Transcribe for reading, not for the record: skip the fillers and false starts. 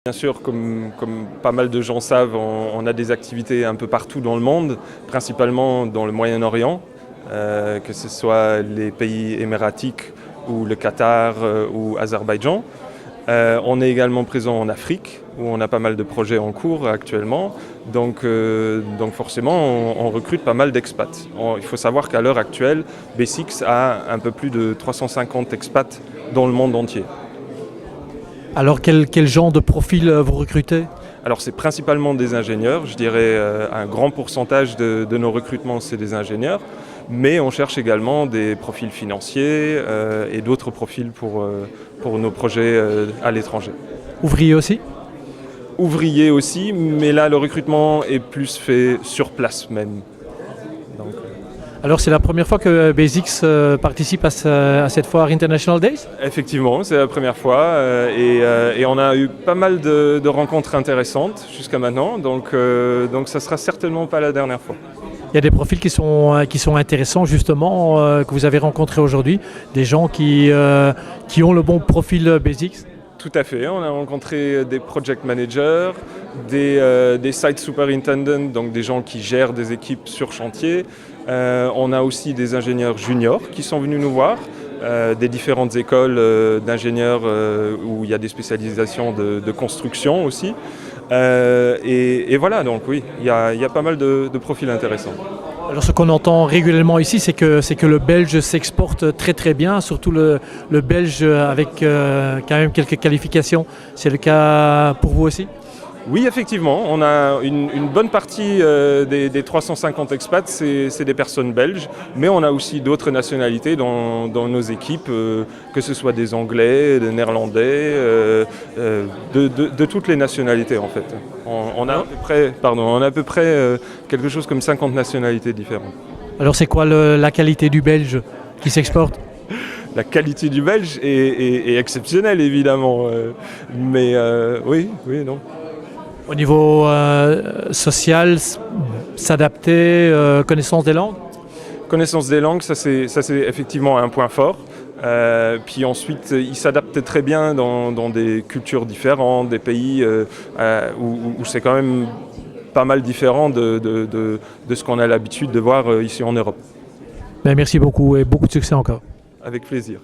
Bien sûr, comme pas mal de gens savent, on a des activités un peu partout dans le monde, principalement dans le Moyen-Orient, que ce soit les pays émiratiques ou le Qatar ou Azerbaïdjan. On est également présent en Afrique, où on a pas mal de projets en cours actuellement. Donc forcément, on recrute pas mal d'expats. Il faut savoir qu'à l'heure actuelle, B6 a un peu plus de 350 expats dans le monde entier. Alors quel genre de profil vous recrutez ? Alors c'est principalement des ingénieurs, je dirais un grand pourcentage de nos recrutements c'est des ingénieurs, mais on cherche également des profils financiers et d'autres profils pour nos projets à l'étranger. Ouvrier aussi ? Ouvriers aussi, mais là le recrutement est plus fait sur place même. Donc, Alors c'est la première fois que BasX participe à cette foire International Days ? effectivement, c'est la première fois et on a eu pas mal de rencontres intéressantes jusqu'à maintenant, donc ça sera certainement pas la dernière fois. Il y a des profils qui sont intéressants justement, que vous avez rencontrés aujourd'hui, des gens qui ont le bon profil BasX. Tout à fait, on a rencontré des project managers, des site superintendents, donc des gens qui gèrent des équipes sur chantier. On a aussi des ingénieurs juniors qui sont venus nous voir, des différentes écoles d'ingénieurs où il y a des spécialisations de construction aussi. Et voilà, donc oui, il y a pas mal de profils intéressants. Alors ce qu'on entend régulièrement ici, c'est que le belge s'exporte très très bien, surtout le belge avec quand même quelques qualifications. C'est le cas pour vous aussi ? Oui, effectivement, on a une bonne partie des 350 expats, c'est des personnes belges, mais on a aussi d'autres nationalités dans nos équipes, que ce soit des Anglais, des Néerlandais, de toutes les nationalités en fait. On a à peu près quelque chose comme 50 nationalités différentes. Alors c'est quoi la qualité du belge qui s'exporte ? La qualité du belge est exceptionnelle évidemment, mais oui, non. Au niveau social, s'adapter, connaissance des langues ? Connaissance des langues, ça c'est effectivement un point fort. Puis ensuite, ils s'adaptent très bien dans des cultures différentes, des pays où c'est quand même pas mal différent de ce qu'on a l'habitude de voir ici en Europe. Merci beaucoup et beaucoup de succès encore. Avec plaisir.